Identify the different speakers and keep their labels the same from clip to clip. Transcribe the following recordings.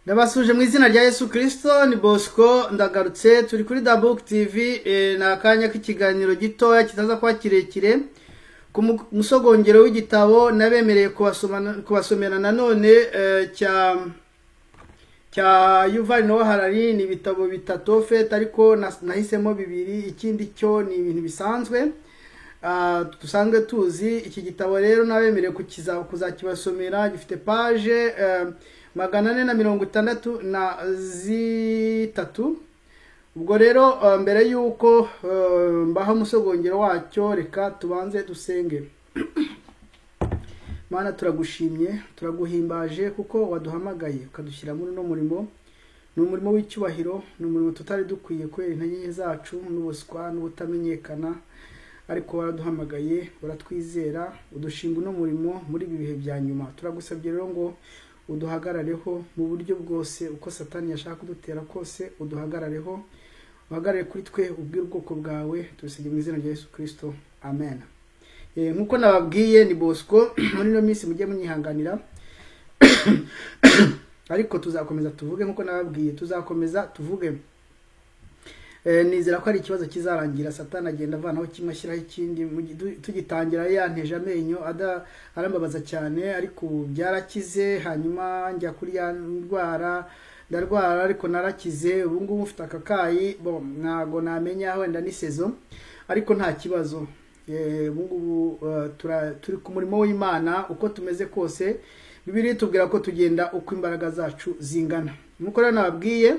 Speaker 1: Ndabasuje mu izina rya Yesu Kristo, ni Bosco ndagarutse. Turi kuri The Book TV, nakanya k'ikiganiro gitoya kitaza kwa kirekire ku musogongero w'igitabo nabemereye kubasomera nanone cya Yuval Noah Harari. Ni bitabo bitatu fet, ariko nahisemo bibiri, ikindi cyo ni ibintu bisanzwe dusanzwe tuzi. Iki gitabo rero nabemereye kuzakibasomera, gifite page 463. Ubwo rero mbere yuko mbaha umusogongero wacyo, reka tubanze dusenge. Mana, turagushimye, turaguhimbaje kuko waduhamagaye ukadushyira muri no murimo. Ni umurimo w'icyubahiro, ni umurimo tutari dukwiye kubera intege zacu n'ubuswa n'ubutamenyekana, ariko waraduhamagaye, uratwizera, udushinga no murimo muri ibi bihe bya nyuma. Turagusabye rero ngo uduhagarareho mu buryo bwose, uko Satani yashaka kudutera kose uduhagarareho, uhagarare kuri twe, ubwire ubwoko bwawe. Tubisabye mu izina rya Yesu Kristo, amen. Nkuko nababwiye, ni Bosco. Muri no minsi mujye munyihanganira ariko tuzakomeza tuvuge nkuko nababwiye, tuzakomeza tuvuge. Nizera ko ari ikibazo kizarangira, Satani agenda avanaho kimwe ashyiraho ikindi. Tugitangira yanteje amenyo arambabaza cyane, ariko byarakize. Hanyuma njya kuri ya ndwara, ndarwara ariko narakize. Ubu ngubu mfite akakayi, ntago namenya wenda ni sezo, ariko nta kibazo. Ubu ngubu turi ku murimo w'Imana. Uko tumeze kose, Bibiliya itubwira ko tugenda uko imbaraga zacu zingana. Nkuko rero nababwiye,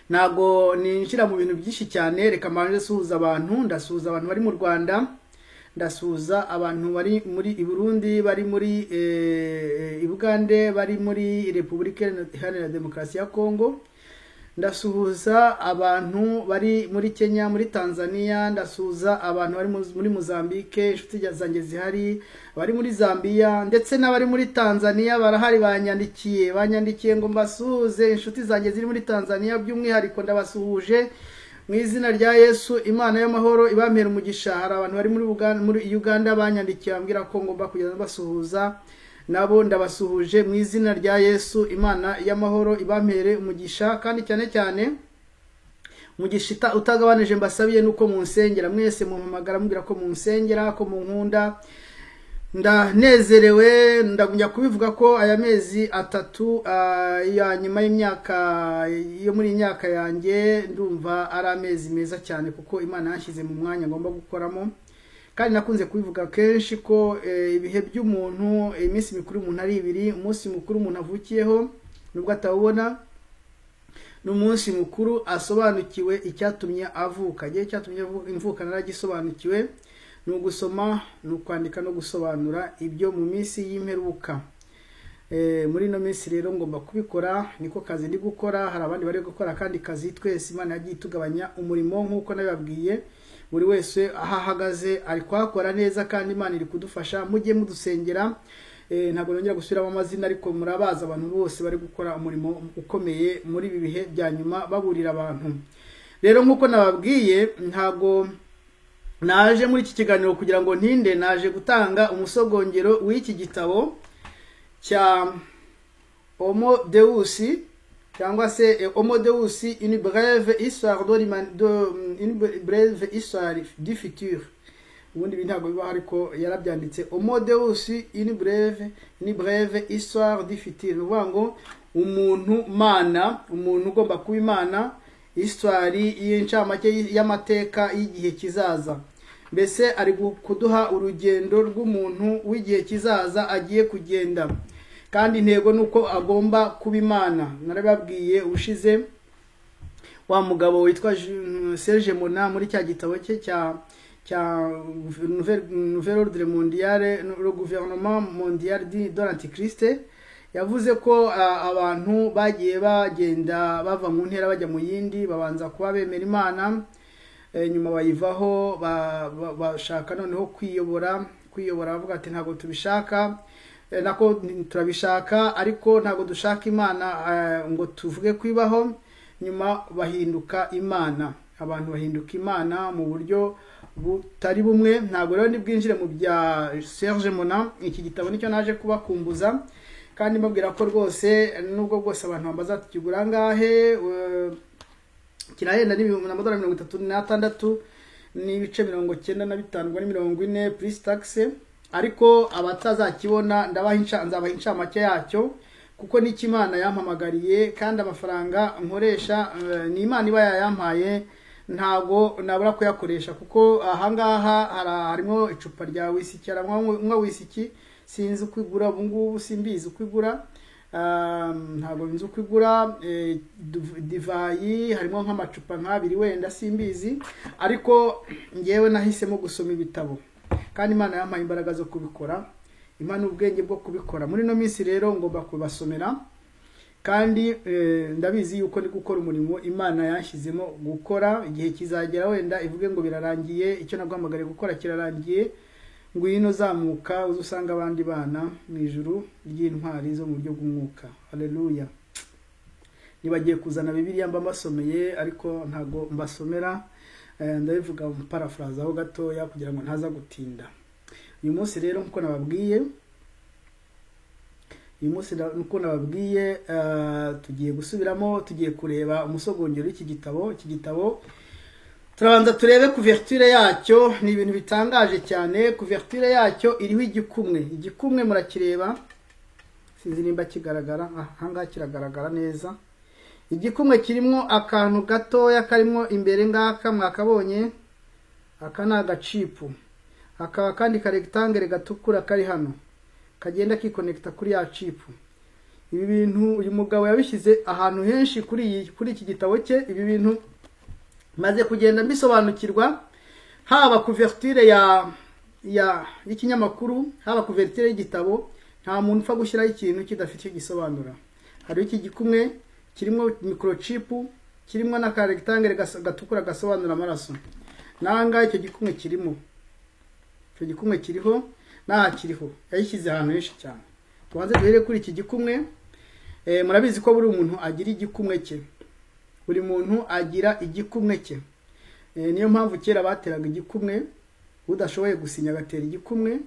Speaker 1: nago ninjira mu bintu byinshi cyane. Reka manje suhuza abantu. Ndasuhuza abantu bari mu Rwanda, ndasuhuza abantu bari muri Burundi, bari muri Uganda, bari muri Repubulika Iharanira Demokarasi ya Kongo. Ndasuhuza abantu bari muri Kenya, muri Tanzania. Ndasuhuza abantu bari muri Mozambique, inshuti zanjye zihari, bari muri Zambia, ndetse n'abari muri Tanzania barahari. Banyandikiye ngo mbasuhuze. Inshuti zanjye ziri muri Tanzania by'umwihariko ndabasuhuje mu izina rya Yesu. Imana y'amahoro ibampera umugisha. Hari abantu bari muri Uganda banyandikiye bambwira ko ngomba kugenda basuhuza, nabo ndabasuhuje mu izina rya Yesu. Imana y'amahoro ibampere umugisha, kandi cyane cyane umugisha utagabanije mbasabiye nuko munsengera. Mwese mumpamagara mumbwira ko munsengera, ko munkunda. Ndanezerewe, ndagumya kubivuga ko aya mezi 3 ya nyuma y'imyaka yo muri imyaka yanjye, ndumva ari amezi meza cyane, kuko Imana yanshyize mu mwanya ngomba gukoramo. Kandi nakunze kubivuga kenshi ko ibihe by'umuntu, iminsi mikuru umuntu ari ibiri. Umunsi mukuru umuntu avukiyeho nubwo atawubona, n'umunsi mukuru asobanukiwe icyatumye avuka. Gihe cyatumye imvuka naragisobanukiwe, ni ugusoma, ni ukwandika no gusobanura ibyo mu minsi y'imperuka. Muri no minsi rero ngomba kubikora, niko kazi ndi gukora. Hari abandi bari gukora kandi kazi. Twese Imana yagiye itugabanya umurimo nkuko nabibabwiye. Buri wese ahahagaze ari kwakora neza, kandi Imana iri kudufasha. Mujye mudusengera. Ntabwo nongera gusubiramo amazina, ariko murabaza abantu bose bari gukora umurimo ukomeye muri ibi bihe bya nyuma, baburira abantu. Rero nkuko nababwiye, ntago naje muri iki kiganiro kugira ngo ntinde. Naje gutanga umusogongero w'iki gitabo cya Homo Deus, cyangwa se Homo Deus, une brève histoire du futur. Ubundi bintago biba, ariko yarabyanditse Homo Deus, une brève histoire du futur. Nuvuga ngo umuntu mana, umuntu ugomba kuba Imana, histoire y'incamake y'amateka y'igihe kizaza. Mbese ari kuduha urugendo rw'umuntu w'igihe kizaza agiye kugenda, kandi intego nuko agomba kuba Imana. Narababwiye ushize wa mugabo witwa Serge Mona, muri cya gitabo cye cya Nouvel Ordre Mondial, le gouvernement mondial de l'Antichrist, yavuze ko abantu bagiye bagenda bava mu ntera bajya mu yindi. Babanza kuba bemera Imana, nyuma bayivaho, bashaka noneho kwiyobora. Bavuga ati ntago tubishaka, nako turabishaka ariko ntago dushaka Imana ngo tuvuge kwibaho. Nyuma bahinduka Imana. Abantu bahinduka Imana mu buryo butari bumwe. Ntago rero nibwinjire mu bya Serge Mona. Iki gitabo nicyo naje kubakumbuza, kandi mbabwira ko rwose nubwo bwose abantu bambaza tukigura ngahe kirahenda n'amadolari 36 n'ibice 95 ngo ni 40 plus taxe, ariko abatazakibona nzabaha incamake yacyo kuko ni Imana yampamagariye kandi amafaranga nkoresha ni Imana iba yayampaye, ntago nabura kuyakoresha kuko ahangaha harimo icupa rya wisiki, aramwa wisiki sinzi ukwigura ubu ngubu, simbizi ukwigura, ntago nzi ukwigura, divayi harimo nk'amacupa nk'abiri wenda simbizi, ariko ngewe nahisemo gusoma ibitabo kandi Imana yampaye imbaraga zo kubikora, Imana ubwenge bwo kubikora. Muri no minsi rero ngomba kubasomera kandi ndabizi yuko ndi gukora umurimo Imana yashizemo gukora. Igihe kizagera wenda ivuge ngo birarangiye, icyo nagwamagare gukora kirarangiye, ngwino zamuka uzusanga abandi bana mu ijuru ry'intwari zo mu buryo bw'umwuka. Haleluya. Nibagiye kuzana Bibiliya mba mbasomeye ariko ntago mbasomera, ndabivuga mu paraphrase aho gatoya kugira ngo ntaza gutinda. Uyu munsi rero nkuko nababwiye tugiye gusubiramo, tugiye kureba umusogongero w'iki gitabo. Iki gitabo turabanza turebe couverture yacyo, ni ibintu bitangaje cyane. Couverture yacyo iriho igikumwe murakireba, sinzi nimba kigaragara, ahangaha kiragaragara neza. Igikumwe kirimo akantu gatoya karimo imbere ngaka mwakabonye, aka ni agacipu, hakaba kandi rectangle gatukura kari hano kagenda kikonekta kuri ya chipu. Ibi bintu uyu mugabo yabishyize ahantu henshi kuri iki gitabo cye. Ibi bintu maze kugenda mbisobanukirwa, haba couverture y'ikinyamakuru, haba couverture y'igitabo, nta muntu upfa gushyiraho ikintu kidafite gisobanura. Hari iki gikumwe kirimo microchip, kirimo na rectangle gatukura gasobanura amaraso. Nanga icyo gikumwe kirimo, icyo gikumwe kiriho kiriho, yayishyize ahantu henshi cyane. Tubanze duhere kuri iki gikumwe. Murabizi ko buri umuntu agira igikumwe cye, buri muntu agira igikumwe cye. Niyo mpamvu kera bateraga igikumwe, udashoboye gusinya agatera igikumwe.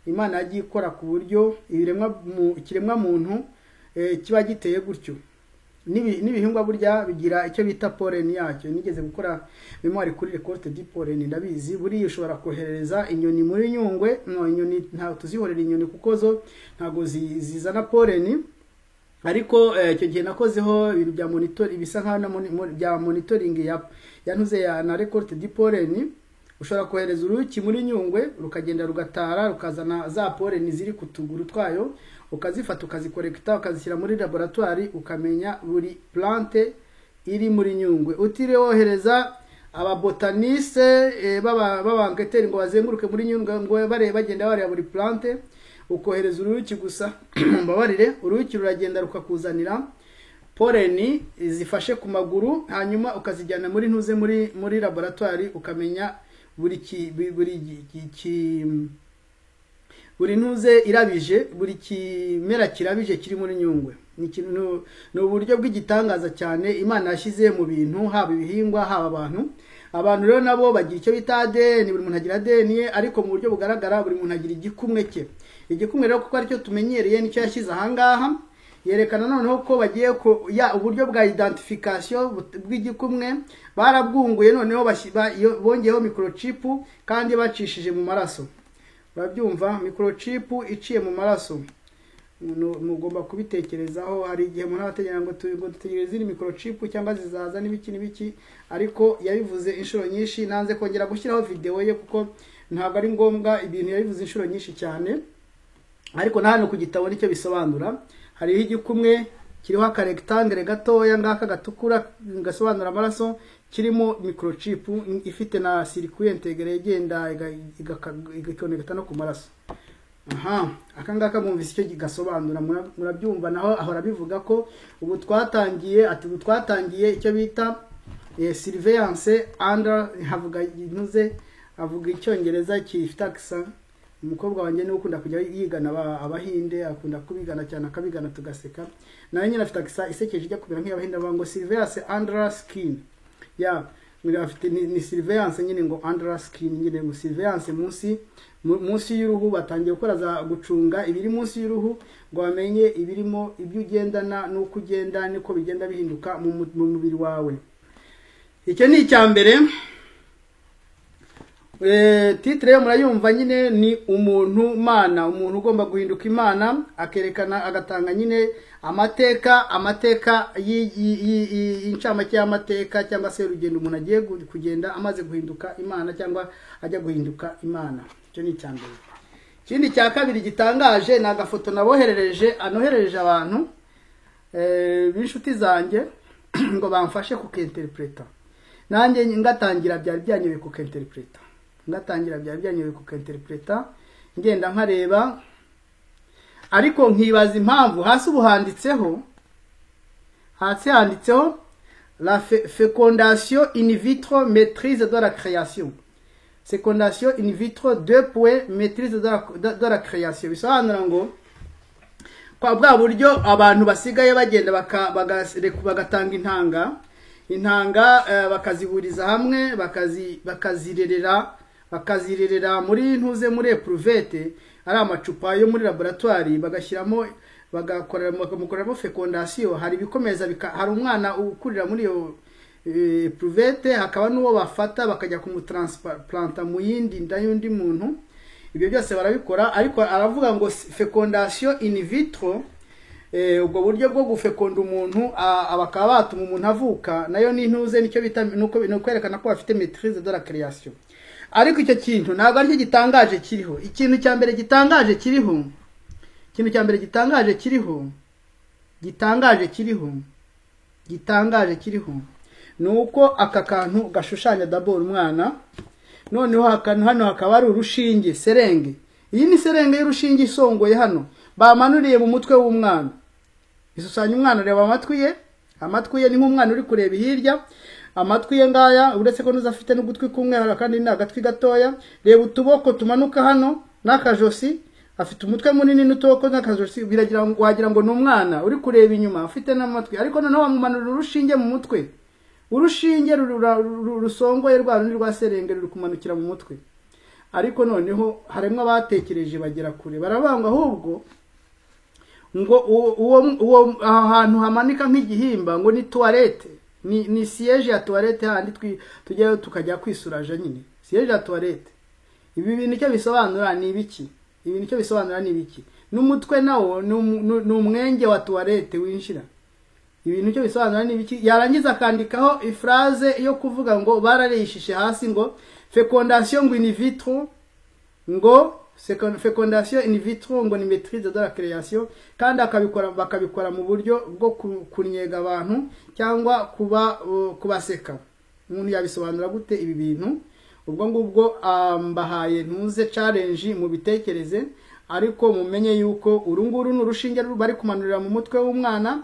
Speaker 1: Imana yagiye ikora ku buryo ikiremwa muntu kiba giteye gutyo. N'ibihingwa burya bigira icyo bita pollen yacyo. Nigeze gukora memoire kuri récolte du pollen, ndabizi buri ushobora kohereza inyoni muri Nyungwe. No, inyoni nta tuzihorera inyoni kuko zo ntago zizana pollen, ariko icyo gihe nakozeho ibintu bya monitor, ibisa nka bya monitoring yantuze na récolte du pollen. Ushobora kohereza uruki muri Nyungwe rukagenda rugatara rukazana za pollen ziri kutuguru twayo, ukazifata ukazikorekta ukazishyira muri laboratoire, ukamenya buri plante iri muri Nyungwe. Utire wohereza ababotaniste b'abangeteri ngo bazenguruke muri Nyungwe ngo bagenda bareba buri plante, ukohereza uruki gusa mbabarire, uruki ruragenda rukakuzanira pollen zifashe ku maguru, hanyuma ukazijyana muri ntuze muri laboratoire, ukamenya buri ntuze irabije, buri kimera kirabije kiri muri Nyungwe. Ni uburyo bw'igitangaza cyane Imana yashyize mu bintu, haba ibihingwa haba abantu rero nabo bagira icyo bita ADN. Buri muntu agira ADN, ariko mu buryo bugaragara buri muntu agira igikumwe cye. Igikumwe rero kuko aricyo tumenyereye nicyo yashyize ahangaha, yerekana noneho ko bagiye uburyo bwa identification bw'igikumwe barabwunguye, noneho bongeyeho microchip kandi bacishije mu maraso. Urabyumva, microchip iciye mu maraso. Mugomba kubitekerezaho. Hari igihe umuntu abategera ngo dutegereze izindi microchip cyangwa zizaza n'ibiki, ariko yabivuze inshuro nyinshi. Nanze kongera gushyiraho video ye kuko ntabwo ari ngombwa, ibintu yabivuze inshuro nyinshi cyane, ariko na hano ku gitabo nicyo bisobanura. Hariho igikumwe kiriho aka rectangle gatoya ngaka gatukura gasobanura amaraso, kirimo microchip ifite na circuit intégré igenda igakonekta no ku maraso. Aka ngaka mwumvise icyo gigasobanura, murabyumva. Naho ahora bivuga ko ubu twatangiye icyo bita surveillance under, avuga icyongereza gifite accent. Umukobwa wanjye ni ukunda kujya yigana abahinde, akunda kubigana cyane, akabigana tugaseka. Nayo nyine afite accent isekeje ijya kubera nk'abahinde, bavuga ngo surveillance under skin. afite ni surveillance nyine ngo under skin nyine ngo surveillance munsi y'uruhu batangiye gukora za gucunga ibiri munsi y'uruhu ngo bamenye ibirimo ibyo ugendana nuko ugenda niko bigenda bihinduka mu mubiri wawe. Icyo ni icyambere. Titre yo murayumva nyine ni umuntu mana, umuntu ugomba guhinduka imana, akerekana agatanga nyine amateka y'incamake y'amateka cyangwa se urugendo umuntu agiye kugenda amaze guhinduka imana cyangwa ajya guhinduka imana. Icyo ni icyambere. Ikindi cya kabiri gitangaje ni agafoto anoherereje abantu b'inshuti zanjye ngo bamfashe kukinterpreta. Nanjye ngatangira byari byanyuye kukinterpreta. Ngenda nkareba ariko nkibaza impamvu hasi ubuhanditseho la fécondation in vitro maîtrise de la création. Fécondation in vitro 2 maîtrise de la création. Bisobanura ngo kwa bwa buryo abantu basigaye bagenda bagatanga intanga bakazihuriza hamwe bakazirerera muri ntuze muri epruvete ari amacupa yo muri laboratoire bagashyiramo bagakoramo fécondation. Hari bikomeza hari umwana ukurira muri yo epruvete, hakaba n'uwo bafata bakajya kumutransplanter mu yindi nda y'undi muntu. Ibyo byose barabikora, ariko aravuga ngo fécondation in vitro, ubwo buryo bwo gufekonda umuntu abakaba batuma umuntu avuka, nayo ni ntuze nicyo bita nuko kwerekana ko bafite maîtrise de la création. Ariko icyo kintu ntabwo ari gitangaje kiriho. Ikintu cya mbere gitangaje kiriho nuko aka kantu gashushanya d'abord umwana, noneho hano hakaba ari urushinge serenge. Iyi ni serenge y'urushinge isongoye hano bamanuriye mu mutwe w'umwana. Ishushanya umwana, reba amatwi ye ni nk'umwana uri kureba hirya. Amatwi ye ngaya uretse ko nuzafite n'ugutwi kumwe kandi ni agatwi gatoya. Reba utuboko tumanuka hano n'akajosi, afite umutwe munini n'utuboko n'akajosi, biragira ngo wagira ngo n'umwana uri kureba inyuma afite n'amatwi, ariko noneho bamumanura urushinge mu mutwe. Urushinge rusongoye rwa rundi rwa serenge ruri kumanukira mu mutwe. Ariko noneho harimo abatekereje bagera kure, barabanga ahubwo ngo uwo ahantu hamanika nk'igihimba ngo ni toilette, ni siège ya toilette handi tujya tukajya kwisuraje nyine siège ya toilette. Ibi bintu cyo bisobanura ni ibiki? N'umutwe nawo ni umwenge wa toilette winjira. Ibintu cyo bisobanura ni ibiki? Yarangiza akandikaho ifraze yo kuvuga ngo barareyishishe hasi ngo fécondation in vitro, ngo fécondation in vitro ngo ni maîtrise de la création, kandi bakabikora mu buryo bwo kunyega abantu cyangwa kubaseka. Umuntu yabisobanura gute ibi bintu? Ubwo ngubwo mbahaye ntuze challenge mu bitekereze, ariko mumenye yuko urunguru n'urushinge bari kumanurira mu mutwe w'umwana.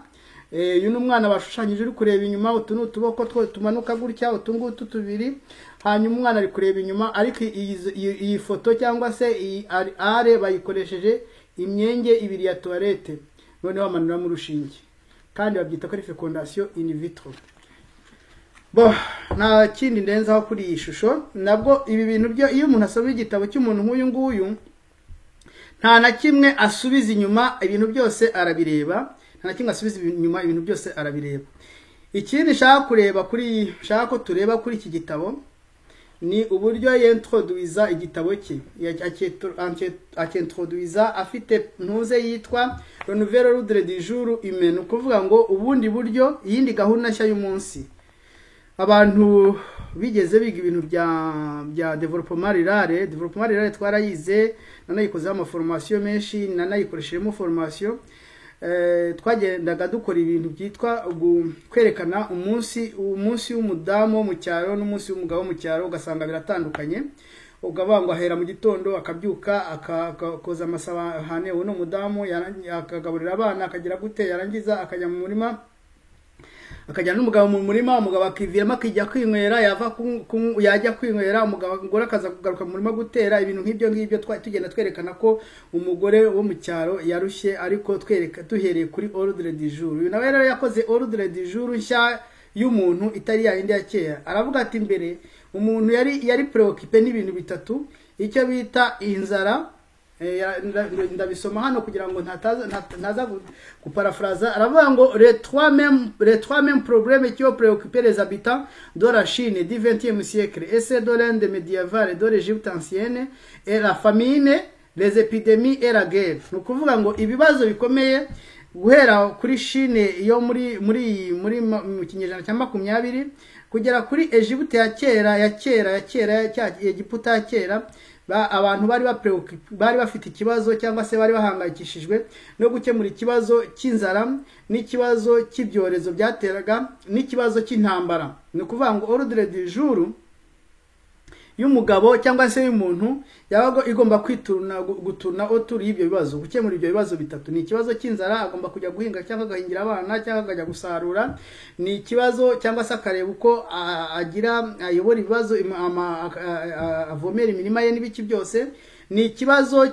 Speaker 1: Uyu n'umwana bashushanyije uri kureba inyuma, utu n'utuboko tumanuka gutya, utungutu tubiri, hanyuma umwana ari kureba inyuma. Ariko iyi foto cyangwa se iyi are bayikoresheje imyenge ibiri ya toilette, noneho bamanura mu rushinge, kandi babyita ko ari fécondation in vitro. Nta kindi ndenzaho kuri iyi shusho. Nabwo ibi bintu byo iyo umuntu asoma igitabo cy'umuntu nk'uyu nguyu nta na kimwe asubiza inyuma, ibintu byose arabireba. Ibintu byose arabireba. Ikindi shaka ko tureba kuri iki gitabo ni uburyo yintroduiza igitabo cye. Akintroduiza afite ntuze yitwa le nouvel ordre du jour humain, kuvuga ngo ubundi buryo, yindi gahunda nshya y'umunsi. Abantu bigeze biga ibintu bya développement rural twarayize, nanayikozeho amaformation menshi, nanayikoresheremo formation. Twagendaga dukora ibintu byitwa kwerekana umunsi w'umudamu wo mu cyaro n'umunsi w'umugabo wo mu cyaro, ugasanga biratandukanye. Ugabangwa ahera mu gitondo akabyuka akakoza amasahane, uwo n'umudamu akagaburira abana, akagira gute, yarangiza akajya mu murima, akajya n'umugabo mu murima, umugabo akiviramo akijya kwinywera, yajya kwinywera, umugore akaza kugaruka mu murima gutera. Ibintu nk'ibyo tugenda twerekana ko umugore wo mu cyaro yarushye, ariko duhereye kuri ordre du jour. Uyu nawe rero yakoze ordre du jour nshya y'umuntu itari yindi ya kera. Aravuga ati mbere umuntu yari preoccupé n'ibintu bitatu, icyo bita inzara. Ndabisoma hano kugira ngo ntaza guparafraza. Aravuga ngo les trois mêmes problèmes qui ont préoccupé les habitants de la Chine du 20e siècle et c'est de l'Inde médiévale et de l'Égypte ancienne et la famine, les épidémies et la guerre. Ni ukuvuga ngo ibibazo bikomeye guhera kuri Chine yo muri mu kinyejana cya 20 kugera kuri Egypte ya kera Egiputa ya kera, abantu bari bafite ikibazo cyangwa se bari bahangayikishijwe no gukemura ikibazo cy'inzara n'ikibazo cy'ibyorezo byateraga n'ikibazo cy'intambara. Ni ukuvuga ngo ordre du jour y'umugabo cyangwa se y'umuntu yabago igomba guturna autour y'ibyo bibazo, gukemura ibyo bibazo bitatu. Ni ikibazo cy'inzara, agomba kujya guhinga cyangwa gahingira abana cyangwa akajya gusarura. Ni ikibazo cyangwa se akareba uko ayobora ibibazo, avomera imirima ye n'ibiki byose. Ni ikibazo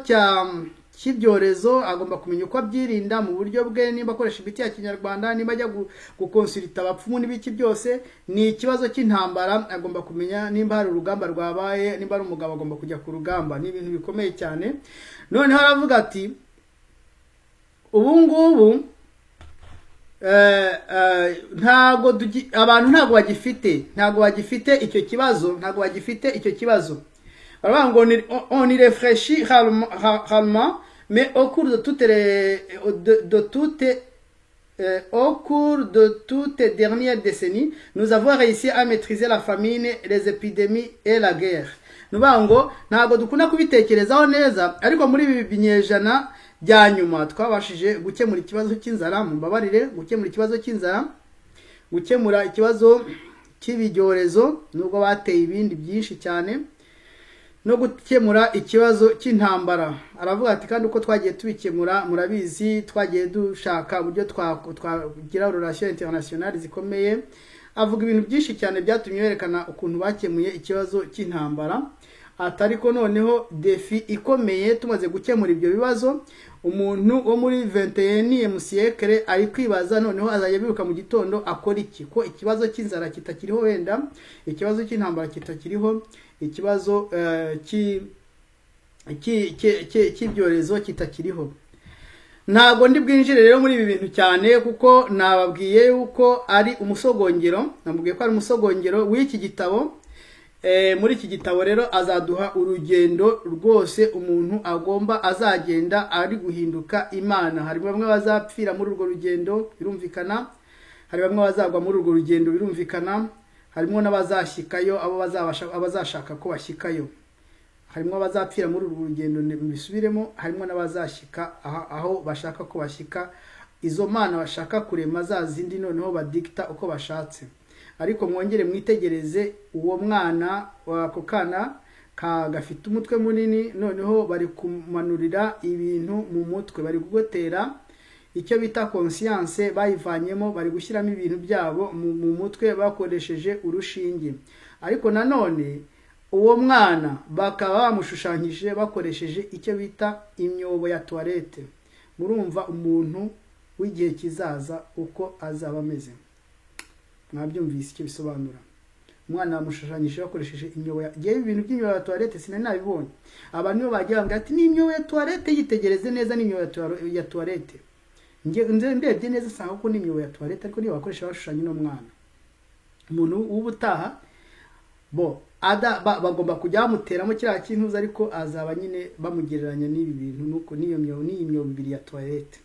Speaker 1: cy'ibyorezo, agomba kumenya uko abyirinda mu buryo bwe, nimba akoresha imiti ya kinyarwanda, nimba ajya gukonsulta abapfumu n'ibiki byose. Ni ikibazo cy'intambara, agomba kumenya nimba hari urugamba rwabaye, nimba ari umugabo agomba kujya ku rugamba. Ni ibintu bikomeye cyane. Noneho aravuga ati ubu ngubu abantu ntago bagifite icyo kibazo. Baravuga ngo on y réfléchit rarement, mais au cours de toutes dernières décennies, nous avons réussi à maîtriser la famine, les épidémies et la guerre. Nuvuga ngo ntago dukunda kubitekerezaho neza, ariko muri ibi binyejana bya nyuma twabashije gukemura ikibazo cy'inzara, mumbabarire, gukemura ikibazo cy'inzara, gukemura ikibazo cy'ibyorezo nubwo bateye ibindi byinshi cyane, no gukemura ikibazo cy'intambara. Aravuga ati kandi uko twagiye tubikemura murabizi, twagiye dushaka uburyo twagira relation internationale zikomeye. Avuga ibintu byinshi cyane byatumye yerekana ukuntu bakemuye ikibazo cy'intambara. Atariko noneho defi ikomeye tumaze gukemura ibyo bibazo, umuntu wo muri 21e siècle ari kwibaza noneho azajya biruka mu gitondo akora iki, ko ikibazo cy'inzara kitakiriho, wenda ikibazo cy'intambara kitakiriho, ikibazo cy'ibyorezo kitakiriho. Ntago ndi bwinjire rero muri ibi bintu cyane kuko nababwiye yuko ari umusogongero, namubwiye ko ari umusogongero w'iki gitabo. Muri iki gitabo rero azaduha urugendo rwose umuntu agomba azagenda ari guhinduka Imana. Hari bamwe bazapfira muri urwo rugendo birumvikana, hari bamwe bazagwa muri urwo rugendo birumvikana, harimo n'abazashikayo abo abazashaka ko bashikayo, harimo abazapfira muri urwo rugendo bisubiremo, harimo n'abazashika aho bashaka ko bashika. Izo mana bashaka kurema za zindi noneho badikta uko bashatse. Ariko mwongere mwitegereze uwo mwana wako kana gafite umutwe munini, noneho bari kumanurira ibintu mu mutwe, bari kugotera icyo bita conscience, bayivanyemo bari gushyiramo ibintu byabo mu mutwe bakoresheje urushinge. Ariko nanone uwo mwana bakaba bamushushanyije bakoresheje icyo bita imyobo ya toilette. Murumva umuntu w'igihe kizaza uko azaba ameze. Mwabyumvise icyo bisobanura. Umwana bamushushanyije bakoresheje imyobo ibintu by'imyobo ya toilette sinari nabibonye. Abantu nibo bagiye bambwira ati ni imyobo ya toilette, yitegereze neza ni imyobo ya toilette. Ndebye neza sanga ko ni imyobo ya toilette, ariko niyo bakoresha bashushanya no mwana. Umuntu w'ubutaha bagomba kujya bamuteramo kiriya kintu, ariko azaba nyine bamugereranya n'ibi bintu nuko niyo imyobo bibiri ya toilette.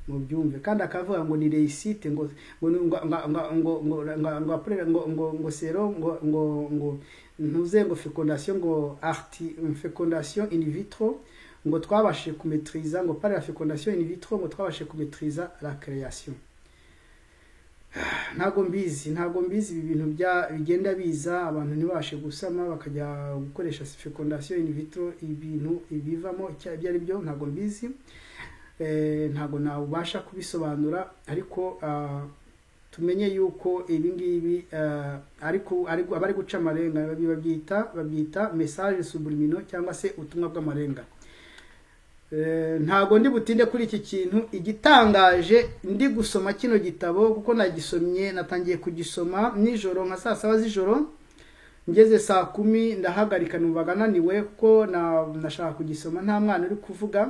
Speaker 1: Mubyumve kandi akavuga ngo ni réussite, ngo sero ngo ntuze ngo fécondation, ngo fécondation in vitro, ngo twabashe kumetriza, ngo par la fécondation in vitro ngo twabashe kumetriza la création. Ntago mbizi ibi bintu bigenda biza, abantu ntibashe gusama bakajya gukoresha fécondation in vitro, ibintu ibivamo ibyo ari byo ntago mbizi. Ntago nabasha kubisobanura, ariko tumenye yuko ibi ngibi ariko abari guca amarenga babyita message subliminal cyangwa se ubutumwa bw'amarenga. ntago ndi butinde kuri iki kintu. Igitangaje ndi gusoma kino gitabo kuko nagisomye, natangiye kugisoma nijoro nka saa 7 z'ijoro, ngeze saa 10 ndahagarika numvaga naniwe kuko nashaka kugisoma nta mwana uri kuvuga.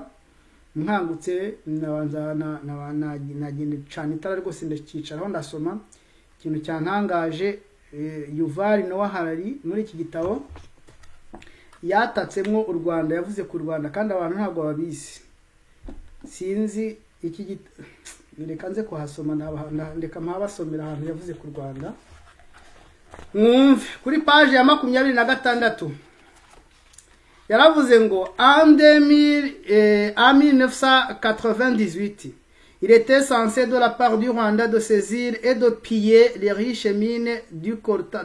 Speaker 1: Nkangutse nabanza nagenda cyane itara rwose ndakicaraho ndasoma. Ikintu cyantangaje, Yuval Noah Harari muri iki gitabo yatatsemwo u Rwanda, yavuze ku Rwanda kandi abantu ntabwo babizi. Sinzi iki reka nze kuhasoma, ndeka mpabasomera ahantu yavuze ku Rwanda. Mwumve kuri page ya 26 yaravuze ngo en 1998 il était censé de la part du Rwanda de saisir et de piller les riches mines du coltan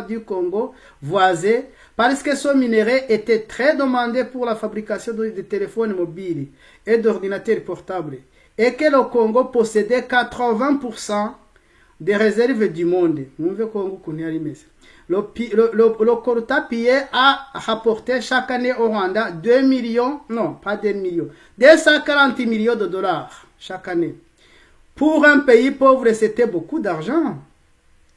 Speaker 1: du Congo voisin parce que ce minerai était très demandé pour la fabrication de téléphones mobiles et d'ordinateurs portables et que le Congo possédait 80% des réserves du monde. Le coltan pillé a rapporté chaque année au Rwanda 240 millions de dollars chaque année. Pour un pays pauvre, c'était beaucoup d'argent.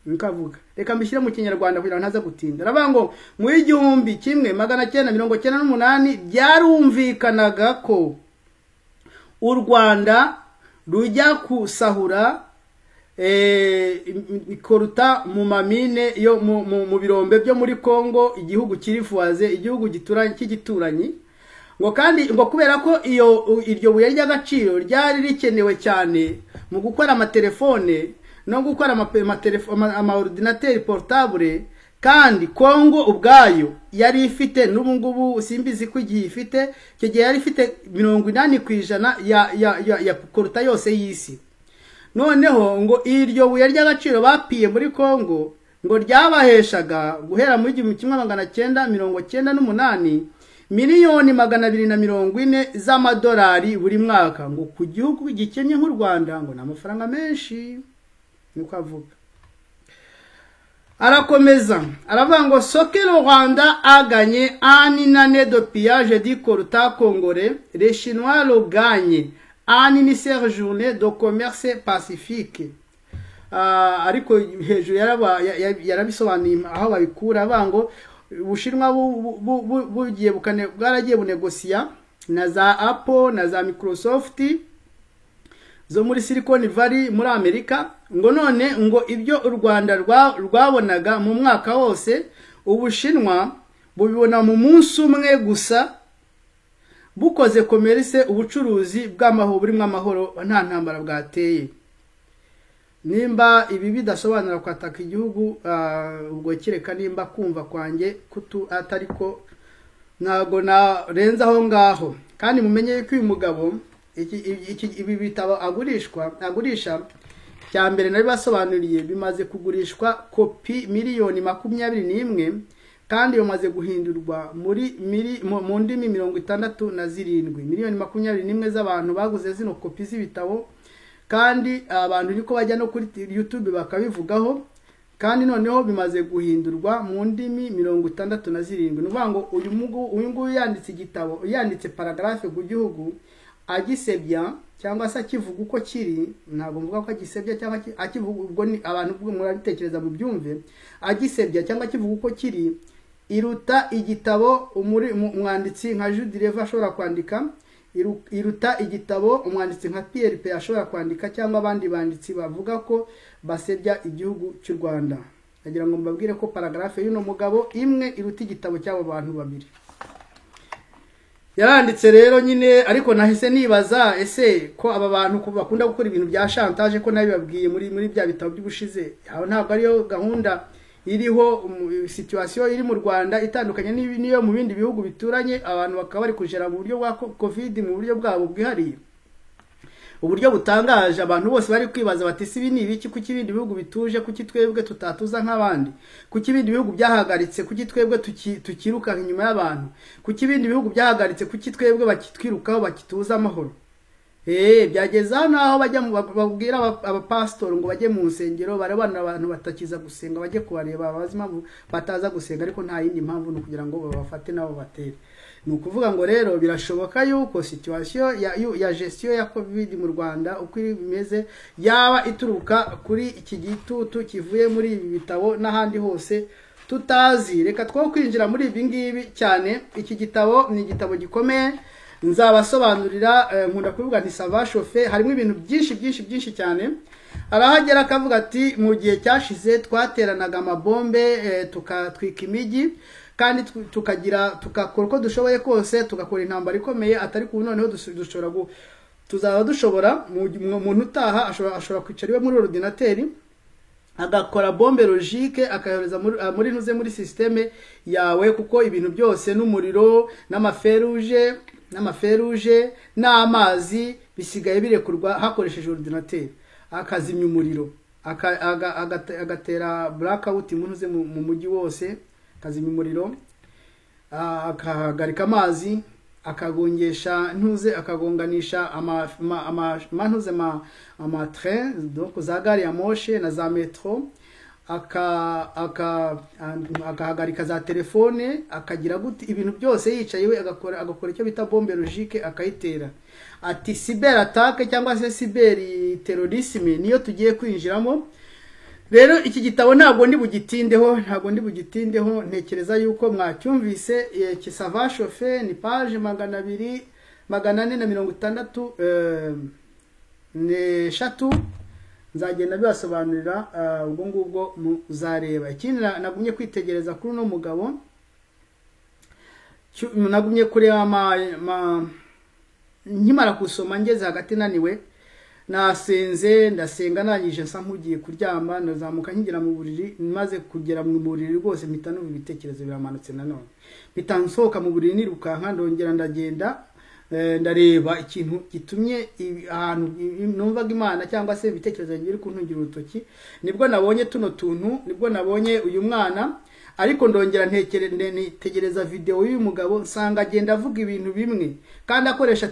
Speaker 1: Nkavuga reka mbishyire mu Kinyarwanda kugira ntaza gutinda. Rabango mu 1998 byarumvikanaga ko u Rwanda rujya kusahura ikoruta mu mamine yo mu birombe byo muri Kongo, igihugu kirifuaze, igihugu cy'igituranyi. Ngo kandi ngo kubera ko iryo buye ry'agaciro ryari rikenewe cyane mu gukora amatelefone no gukora ama ordinateur portable, kandi Kongo ubwayo yari ifite n'ubungubu simbizi ko igihe ifite kigiye yari ifite 80% ya koruta yose y'isi. Noneho ngo iryo buye ry'agaciro bapiye muri Kongo ngo ryabaheshaga guhera muri 1998 miliyoni 240 z'amadolari buri mwaka, ngo ku gihugu gikenye nk'u Rwanda ngo n'amafaranga menshi. Nuko avuga arakomeza aravuga ngo ce que le Rwanda a gagné en une année de pillage du coltan congolais, les Chinois le gagnent en une seule journée de commerce pacifique. Ariko hejuru yarabisobanuye aho babikura, abango Ubushinwa bugiye bwaragiye bunegosiya na za Apple na za Microsoft zo muri Silicon Valley muri Amerika, ngo none ngo ibyo u Rwanda rwabonaga mu mwaka wose Ubushinwa bubibona mu munsi umwe gusa, bukoze commerce, ubucuruzi bw'amahoro burimo amahoro nta ntambara bwateye. Nimba ibi bidasobanura kwataka igihugu, ubwo kireka nimba kumva kwanjye kutu atariko nago narenza aho ngaho. Kandi mumenye yuko uyu mugabo ibi bitabo agurisha cya mbere nari basobanuriye bimaze kugurishwa kopi miliyoni 21, kandi bimaze guhindurwa muri mu ndimi 67 miliyoni 21 z'abantu baguze zino kopi z'ibitabo, kandi abantu niko bajya no kuri YouTube bakabivugaho, kandi noneho bimaze guhindurwa mu ndimi 67. Nuvuga ngo uyu nguyu yanditse igitabo, yanditse paragraphe ku gihugu agisebya cyangwa se akivuga uko kiri. Ntabwo mvuga ko agisebya cyangwa akivuga, ubwo ni abantu bwo murabitekereza mu byumve. Agisebya cyangwa akivuga uko kiri iruta igitabo umwanditsi nka Jude Leva ashobora kwandika, iruta igitabo umwanditsi nka Pierre P ashobora kwandika, cyangwa abandi banditsi bavuga ko basebya igihugu cy'u Rwanda. Nagira ngo mbabwire ko paragraphe y'uno mugabo imwe iruta igitabo cy'abo bantu babiri. Yaranditse rero nyine, ariko nahise nibaza ese ko aba bantu ko bakunda gukora ibintu bya chantage ko nabibabwiye muri bya bitabo by'ubushize, aho ntabwo ariyo gahunda iriho. Situation iri mu Rwanda itandukanye niyo mu bindi bihugu bituranye, abantu bakaba bari kujera mu buryo bwa COVID mu buryo bwabo bwihariye, uburyo butangaje. Abantu bose bari kwibaza bati sibi ni ibiki, kuki ibindi bihugu bituje, kuki twebwe tutatuza nk'abandi, kuki ibindi bihugu byahagaritse, kuki twebwe tukiruka inyuma y'abantu, kuki ibindi bihugu byahagaritse, kuki twebwe bakitwirukaho bakituza amahoro. Byageza naho bajya babwira abapastor ngo bajye mu nsengero, barabana abantu batakiza gusenga bajye kubareba, abazima bataza gusenga, ariko nta yindi mpamvu no kugira ngo babafate nabo batere. ni ukuvuga ngo rero birashoboka yuko situation ya gestion ya covid mu Rwanda uko bimeze yaba ituruka kuri iki gitutu kivuye muri ibi bitabo n'ahandi hose tutazi. Reka two kwinjira muri ibi ngibi cyane. Iki gitabo ni igitabo gikomeye, nzabasobanurira. Nkunda kuvuga nti ça va chauffer, harimo ibintu byinshi cyane. Arahagera akavuga ati mu gihe cyashize twateranaga amabombe tukatwika imijyi, kandi tukakora uko dushoboye kose, tugakora intambara ikomeye, atari ku noneho tuzaba dushobora umuntu utaha ashobora kwicara iwe muri ordinateri agakora bombe logique akayohereza muri systeme yawe, kuko ibintu byose n'umuriro n'amaferuje n'amazi bisigaye birekurwa hakoresheje ordinateri. Akazimya umuriro, agatera blackout munuze mu mujyi wose, akazimya umuriro, akahagarika amazi, akagongesha ntuze, akagonganisha ama train, donc za gari ya moshe na za metro, akahagarika za telefone, akagira gute ibintu byose yicaye we agakora icyo bita bombe logique akayitera. Ati cyber attack cyangwa se cyber terrorisme niyo tugiye kwinjiramo. Rero iki gitabo ntabwo ndi bugitindeho, ntekereza yuko mwacyumvise. Ça va chauffer ni page 466 nzagenda bibasobanurira ubwo ngubwo muzareba. Ikindi nagumye kwitegereza kuri no mugabo, nagumye kureba nkimara kusoma ngeze hagati naniwe, nasenze ndasenga nanyije nsa nkugiye kuryama, nazamuka nkigira mu buriri, maze kugera mu buriri rwose mpita numva ibitekerezo biramanutse nanone, mpita nsohoka mu buriri nirukanka, ndongera ndagenda ndareba ikintu gitumye ahantu numvaga Imana cyangwa se ibitekerezo biri kuntungira urutoki. Nibwo nabonye tuno tuntu, nibwo nabonye uyu mwana, ariko ndongera ntegereza video y'uyu mugabo, nsanga agenda avuga ibintu bimwe kandi akoresha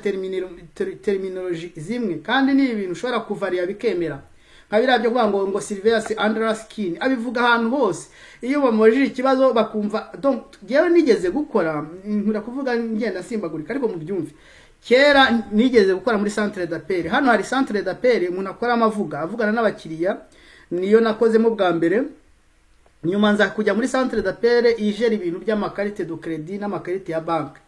Speaker 1: terminology zimwe, kandi ni ibintu ushobora kuvaria bikemera. Nkabira byo kuvuga ngo Sylvester Anderskin abivuga ahantu hose, iyo bamubajije ikibazo bakumva. Donc yewe nigeze gukora, nkura kuvuga ngenda simbagurika, ariko mu byumve kera nigeze gukora muri centre d'appel. Hano hari centre d'appel umuntu akora avugana n'abakiriya, niyo nakozemo bwa mbere. Nyuma nza kujya muri centre d'appel ijera ibintu by'amakarite de credit n'amakarite ya banque.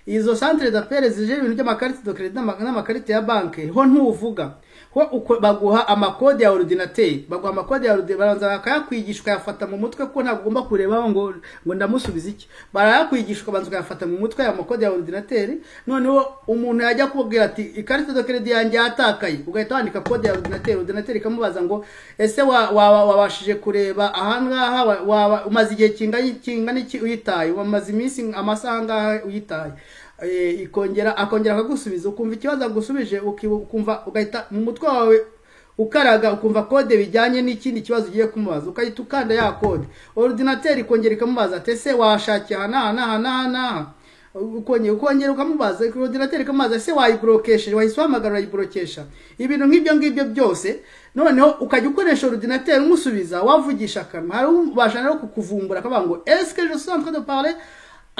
Speaker 1: Izo centre d'appel zijera ibintu by'amakarite de credit n'amakarite ya banque ho ntuvuga, ho baguha amakode ya ordinateur, baguha amakode ya ordinateur, baranza akayakwigisha ukayafata mu mutwe, ko ntabwo ugomba kureba ngo ndamusubiza iki. Barayakwigisha ukabanza ukayafata mu mutwe ya makode ya ordinateur. Noneho umuntu yajya kubwira ati ikarite de credit yanjye yatakaye, ugahita wandika kode ya ordinateur ikamubaza ngo ese wabashije kureba ahangaha umaze igihe kingana iki uyitaye, umaze iminsi amasaha ngaha uyitaye. Akongera akagusubiza, ukumva ikibazo agusubije, ukumva ugahita mu mutwe wawe ukaraga, ukumva kode bijyanye n'ikindi kibazo ugiye kumubaza, ukahita ukanda ya kode. Ordinateur ikongera ikamubaza ati ese washakiye hana ukongera ukamubaza, ordinateur ikamubaza ese wayiblokesheje, wayihamagara wayiblokesha, ibintu nk'ibyo byose. Noneho ukajya ukoresha ordinateur umusubiza wavugisha akanwa. Hari ubasha no kukuvumbura akavuga ngo est-ce que je suis en train de parler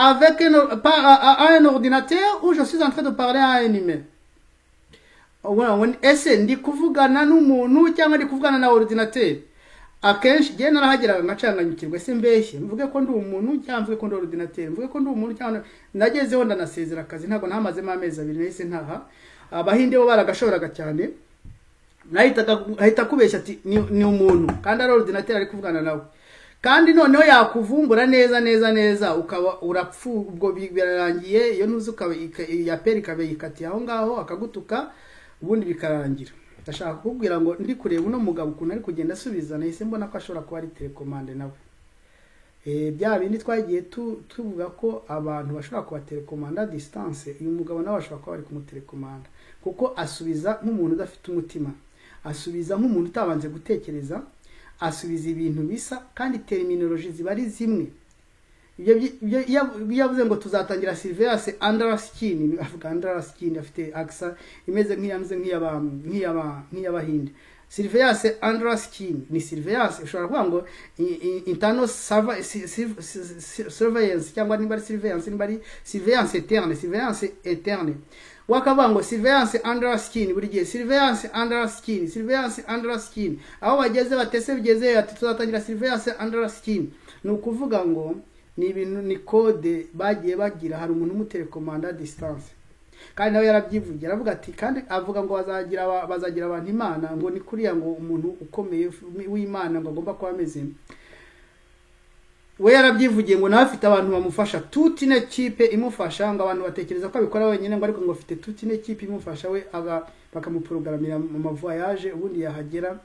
Speaker 1: avec un ordinateur ou je suis en train de parler à un humain? Ese ndi kuvugana n'umuntu cyangwa ndi kuvugana na ordinateur? Akenshi je narahageraga ngacanganyukirwa, ese mbeshye mvuge ko ndi umuntu cyangwa mvuge ko ndi ordinateur, mvuge ko ndi umuntu cyangwa. Nagezeho ndanasezera akazi, ntabwo ntamazemo amezi 2 nahise ntaha. Abahinde bo baragashoboraga cyane, nahita kubeshya ati ni umuntu kandi ari ordinateur ari kuvugana nawe. Kandi noneho yakuvumbura neza ukaba urapfu, ubwo birarangiye. Iyo ntuzi ukaba ya peri kabe yikati aho ngaho akagutuka, ubundi bikarangira. Ndashaka kukubwira ngo ndi kureba uno mugabo ukuntu ari kugenda asubiza, nahise mbona ko ashobora kuba ari telecommande nawe. Bya bindi twagiye tuvuga ko abantu bashobora kuba telecommande à distance, uyu mugabo nawe ashobora kuba ari kumutelecommande, kuko asubiza nk'umuntu udafite umutima, asubiza nk'umuntu utabanze gutekereza, asubiza ibintu bisa kandi terminology ziba ari zimwe. Ibyo yavuze ngo tuzatangira Sylvester Anderskin, avuga Anderskin afite accent imeze nk'iyabahinde. surveillance under skin ni surveillance, ushobora kuvuga ngo internal surveillance cyangwa niba ari surveillance, niba ari surveillance interne, wakavuga ngo surveillance under skin, buri gihe surveillance under skin, aho bageze batese bigeze ati tuzatangira surveillance under skin. Ni ukuvuga ngo ni ibintu, ni code bagiye bagira, hari umuntu umuterekomanda distance, kandi nawe yarabyivugira aravuga ati, kandi avuga ngo bazagira abantu Imana, ngo ni kuriya ngo umuntu ukomeye w'Imana ngo agomba kuba ameze. We yarabyivugiye ngo nawe afite abantu bamufasha, toute une équipe imufasha, ngo abantu batekereza ko abikora wenyine, ngo ariko ngo afite toute une équipe imufasha, we bakamuprogramira mu voyage, ubundi yahagera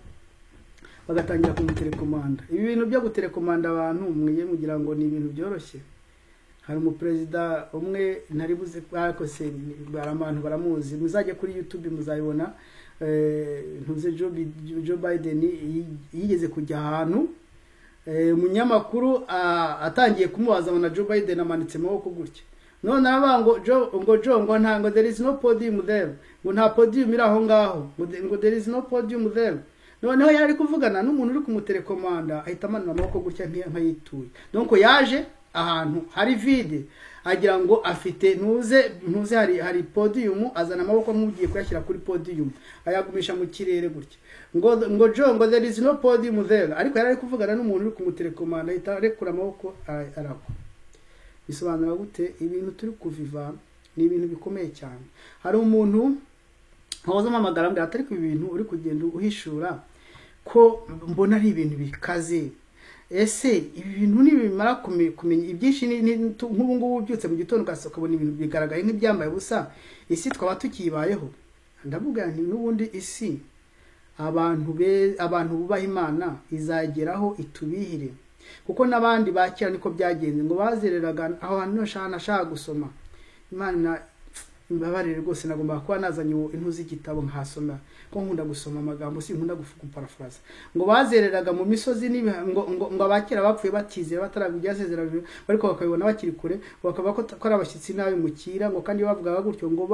Speaker 1: bagatangira kumuterekomanda. Ibi bintu byo guterekomanda abantu mwiye mugira ngo ni ibintu byoroshye. Hari umuperezida umwe ntari buze ariko se abantu baramuzi, muzajye kuri YouTube muzayibona, ntuze Joe Biden yigeze kujya ahantu, umunyamakuru atangiye kumubaza na Joe Biden amanitse amaboko gutya, none aba ngo Joe ngo ntango there is no podium there, ngo nta podium iri aho ngaho, ngo there is no podium there. Noneho yari kuvugana n'umuntu uri kumuterekomanda, ahita amanura amaboko gutya nk'ayituye. Donc yaje ahantu hari vide, agira ngo afite ntuze hari podium, azana amaboko nk'ugiye kuyashyira kuri podium, ayagumisha mu kirere gutya, ngo Joe ngo there is no podium there, ariko yari kuvugana n'umuntu uri kumuterekomanda, ahita arekura amaboko arako. Bisobanura gute? Ibintu turi kuviva ni ibintu bikomeye cyane. Hari umuntu hoza amagara mbere atari ku ibintu uri kugenda uhishura ko mbona ari ibintu bikaze. Ese ibi bintu nibimara kumenya ibyinshi, nk'ubu ngubu ubyutse mu gitondo ukabona ibintu bigaragaye nk'ibyambaye ubusa, isi twaba tukibayeho? Ndavuga nti n'ubundi isi abantu bubaha Imana izageraho itubihire, kuko nabandi bakira niko byagenze, ngo bazereraga aho hantu nashaka gusoma. Imana imbabarire rwose, nagomba kuba nazanye intu z'igitabo nkasoma, ko nkunda gusoma amagambo, si nkunda guparaphrase. Ngo bazereraga mu misozi ngo abakira bapfuye batizera batarabijyasezerano, ariko bakabibona bakiri kure, bakaba ko ari abashyitsi nabi mukira, ngo kandi bavugaga gutyo, ngo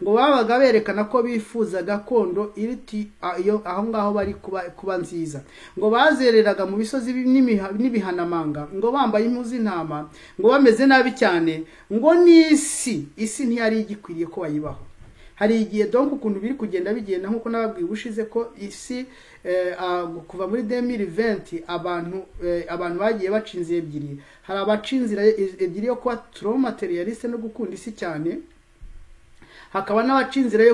Speaker 1: babaga berekana ko bifuza gakondo iriti aho ngaho bari kuba nziza. Ngo bazereraga mu bisozi n'ibihanamanga, ngo bambaye impu z'intama, ngo bameze nabi cyane, ngo isi ntiyari igikwiriye ko bayibaho. Hari igihe donc ukuntu biri kugenda bigenda, nkuko nababwiye ubushize ko isi kuva muri 2020 abantu bagiye bacinze ebyiri. Hari abacinzira ebyiri yo kuba trop materialiste no gukunda isi cyane, hakaba n'abacinzira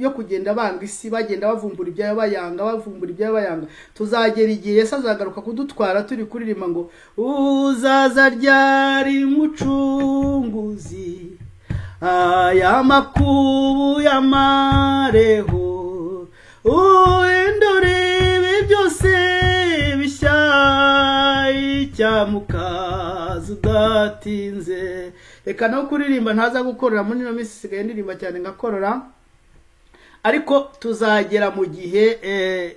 Speaker 1: yo kugenda banga isi, bagenda bavumbura ibyayo bayanga. Tuzagera igihe Yesu azagaruka kudutwara turi kuririmba ngo uzaza ryari mucunguzi, aya makubu yamareho, uhindura ibi byose bishya, icyamukaza udatinze. Reka no kuririmba ntaza gukorora muri no minsi sigaye ndirimba cyane ngakorora, ariko tuzagera mu gihe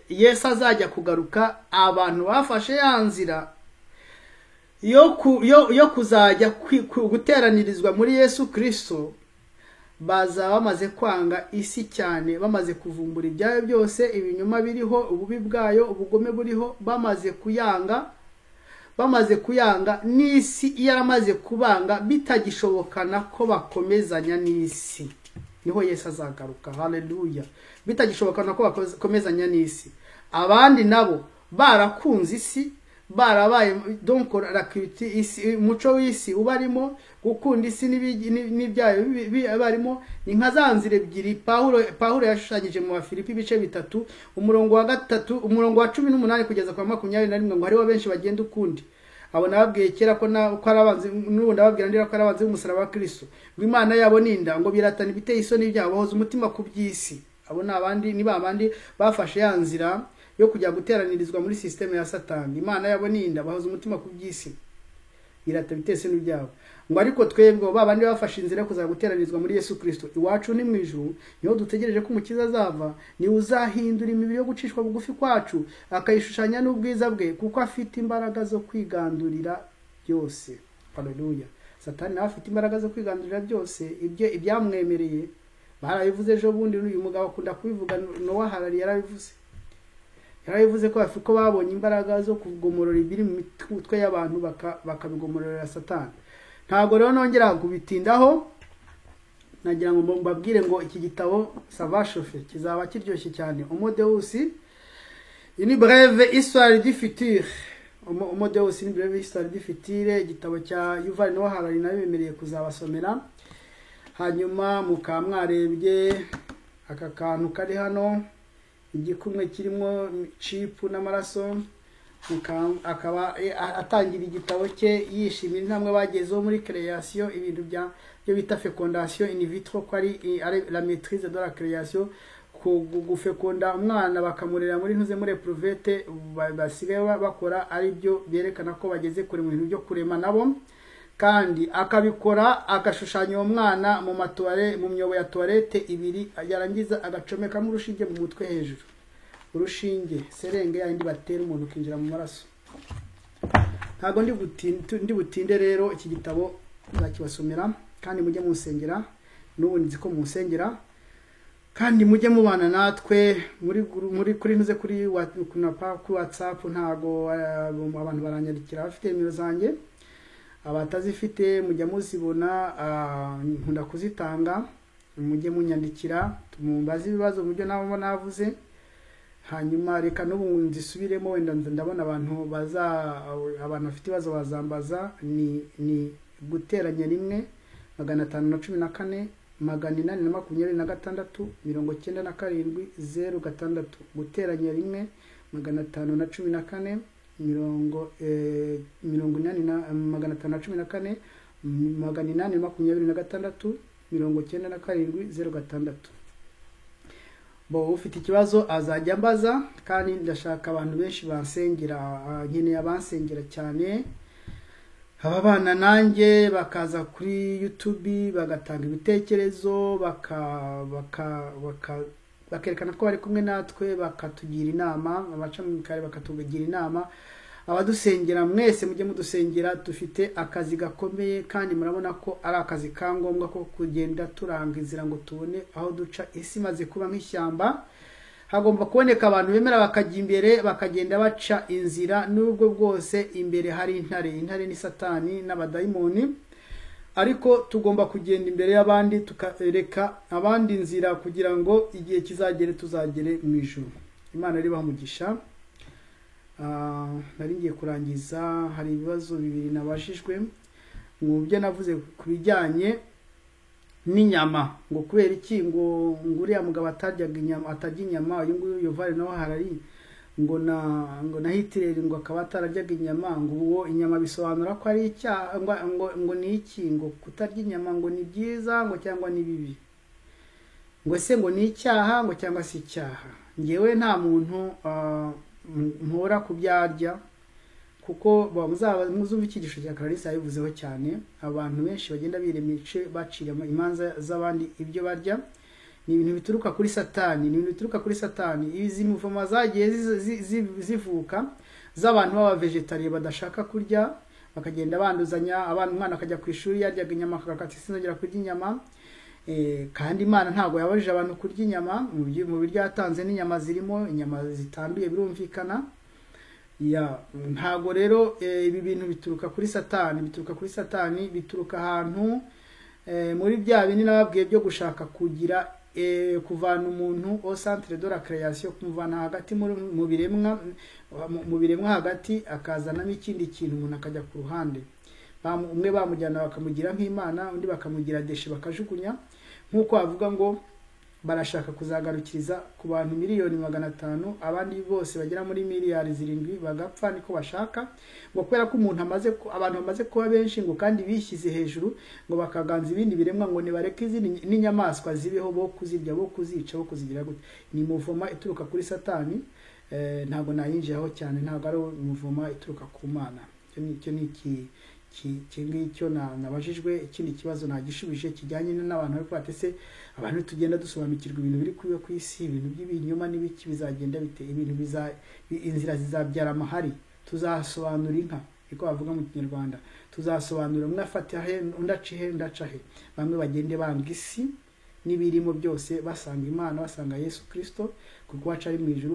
Speaker 1: Yesu azajya kugaruka, abantu bafashe yanzira yo kuzajya guteranirizwa muri Yesu Kristo, baza bamaze kwanga isi cyane, bamaze kuvumbura ibyayo byose, ibinyoma biriho, ububi bwayo, ubugome buriho, bamaze kuyanga n'isi yaramaze kubanga, bitagishobokana ko bakomezanya n'isi. Niho Yesu azagaruka. Haleluya. Bitagishobokana ko bakomezanya n'isi. Abandi nabo barakunze isi, barabaye donc isi, umuco w'isi ubarimo, gukunda isi n'ibyayo barimo. Ni nka zanzire ebyiri Paulo yashushanyije mu Filipi ibice 3, umurongo wa 18 kugeza kwa 21, ngo hariho benshi bagenda ukundi. Abo nababwiye kera ko arabanze, n'ubundi ababwira ndira ko arabanze umusaraba wa Kristo, ngo Imana yabo ninda, ngo biratana ibiteye isoni byabo, bahoza umutima ku by'isi. Abo nabandi ni babandi bafashe yanzira yo kujya guteranirizwa muri system ya Satani. Imana yabo ninda, bahoza umutima ku by'isi, irata bitese n'byabo. Ngo ariko twebwe babandi bafashe inzira kuza guteranirizwa muri Yesu Kristo, iwacu ni mwijuru, niho dutegereje ko umukiza azava, ni uzahindura imibiri yo gucishwa bugufi kwacu, akayishushanya n'ubwiza bwe, kuko afite imbaraga zo kwigandurira byose. Haleluya. Satani nawe afite imbaraga zo kwigandurira byose, ibyamwemereye barabivuze ejo bundi. Uyu mugabo akunda kubivuga, Noah Harari yarabivuze. yarabivuze ko babonye imbaraga zo kugomorora ibiri mu mitwe y'abantu bakabigomorera Satani. Ntabwo rero nongera kubitindaho, nagira ngo mbabwire ngo iki gitabo Savashofe kizaba kiryoshye cyane. Homodeus, une brève histoire du futur. Homodeus, une brève histoire du futur, igitabo cya Yuval Noah Harari nabemereye kuzabasomera. Hanyuma mukamwarebye aka kantu kari hano, igikumwe kirimo chip n'amaraso, akaba atangira igitabo cye yishimira intambwe bagezeho muri création, ibintu byo bita fécondation in vitro, ko ari la maîtrise de la création, gufekunda umwana bakamurera muri ntuze muri provete basigaye bakora, ari byo byerekana ko bageze kure mu bintu byo kurema nabo. Kandi akabikora agashushanya umwana mu matware mu myobo ya toilette ibiri, yarangiza agacomeka mu rushinge mu mutwe hejuru, urushinge serenge yandi batera umuntu kinjira mu maraso. Ntago ndi butinde rero iki gitabo nzakibasomera, kandi mujye musengera, n'ubu nzi ko musengera, kandi mujye mubana natwe muri kuri ntuze kuri WhatsApp. Ntago abantu baranyandikira bafite nimero zanjye, abatazifite mujya muzibona, nkunda kuzitanga, mujye munyandikira mumbaze ibibazo mujye nabo navuze. Hanyuma reka n'ubu nzisubiremo, wenda ndabona abantu bafite ibibazo bazambaza. Ni guteranya rimwe 514 826 97 06, guteranya rimwe 514 514 826 97 06. Bo ufite ikibazo azajya mbaza, kandi ndashaka abantu benshi bansengera, nkeneye abansengera cyane, ababana nanjye bakaza kuri YouTube bagatanga ibitekerezo, bakerekana ko bari kumwe natwe, bakatugira inama, abaca mu kare bakatugira inama. Abadusengera mwese mujye mudusengera, dufite akazi gakomeye, kandi murabona ko ari akazi kangombwa ko kugenda turanga inzira ngo tubone aho duca. Isi maze kuba nk'ishyamba, hagomba kuboneka abantu bemera bakajya imbere, bakagenda baca inzira, nubwo bwose imbere hari intare ni Satani n'abadayimoni, ariko tugomba kugenda imbere y'abandi, tukareka abandi inzira, kugira ngo igihe kizagere tuzagere mu ijuru. Imana ribaha umugisha. Nari ngiye kurangiza, hari ibibazo bibiri nabashijwe mu byo navuze ku bijyanye n'inyama, ngo kubera iki ngo uriya mugabo atarya inyama, uyu nguyu Yuval Noah Harari ngo na Hitler ngo akaba atararyaga inyama, ngo uwo inyama bisobanura ko ari icyaha, ngo ni iki, ngo kutarya inyama ngo ni byiza, ngo cyangwa ni bibi, ngo se ngo ni icyaha, ngo cyangwa si icyaha. Ngewe nta muntu mpora kubyarya, kuko muzumva icyigisho cya Clarisse yabivuzeho cyane. Abantu benshi bagenda biremice bacira imanza z'abandi ibyo barya, ni ibintu bituruka kuri Satani. Izi muvoma zagiye zivuka z'abantu baba vegetarian badashaka kurya, bakagenda banduzanya. Umwana akajya ku ishuri yaryaga inyama, akakata sinongera kurya inyama. Kandi Imana ntago yabajije abantu kurya inyama. Mu biryo yatanze n'inyama zirimo inyama zitanduye, birumvikana. Ntago rero ibi bintu bituruka kuri Satani, bituruka ahantu muri bya bindi nababwiye byo gushaka kugira kuvana umuntu au centre de la création, kumuvana hagati mu biremwa hagati, akazanamo ikindi kintu umuntu akajya ku ruhande. Umwe bamujyana bakamugira nk'Imana, undi bakamugira deshe bakajugunya. Nkuko bavuga ngo barashaka kuzagarukiriza ku bantu 500,000, abandi bose bagera muri miliyari 7 bagapfa, niko bashaka. Ngo kubera ko abantu bamaze kuba benshi, ngo kandi bishyize hejuru, ngo bakaganza ibindi biremwa, ngo nibareke izindi n'inyamaswa zibeho, bo kuzirya, bo kuzica, bo kuzigira gute. Ni muvoma ituruka kuri Satani. Ntago nayinjiraho cyane, ntago ari muvoma ituruka ku Mana. Icyo ni ngicyo nabajijwe. Ikindi kibazo nagishubije kijyanye n'abantu ariko batese abantu tugenda dusobanukirwa ibintu biri kuba ku isi, ibintu by'ibinyoma n'ibiki bizagenda bite, ibintu inzira zizabyara amahari. Tuzasobanura inka, iko bavuga mu Kinyarwanda. Tuzasobanura umwe afata he, undi acihe, ndaca he. Bamwe bagende banga isi n'ibirimo byose basanga Imana, basanga Yesu Kristo, kuko wacu ari mu ijuru.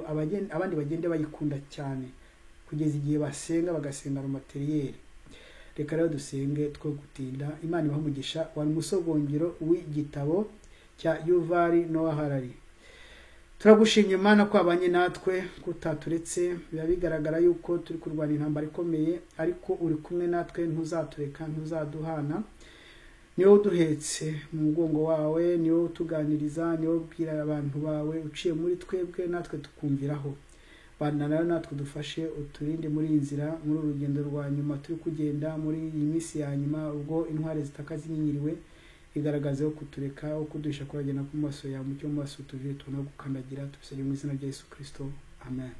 Speaker 1: Abandi bagende bayikunda cyane kugeza igihe basenga, bagasenga mu materiel. Reka rero dusenge two gutinda. Imana ibahe umugisha. Wari umusogongero w'igitabo cya Yuval Noah Harari. Turagushimye Imana ko abanye natwe, kutaturetse. Biba bigaragara yuko turi kurwana intambara ikomeye, ariko uri kumwe natwe, ntuzatureka, ntuzaduhana. Niwe uduhetse mu mugongo wawe, niwe utuganiriza, niwe ubwira abantu bawe uciye muri twebwe, natwe tukumviraho. Bana rero natwe dufashe, uturinde muri inzira, muri urugendo rwa nyuma turi kugenda, muri iyi minsi ya nyuma, ubwo intware zitaka zinyiriwe, igaragazeho kutureka, kuduhisha kuragenda ku maso yawe, mu cyo mu maso tuje tubona gukandagira. Tubisabye mu izina rya Yesu Kristo, amen.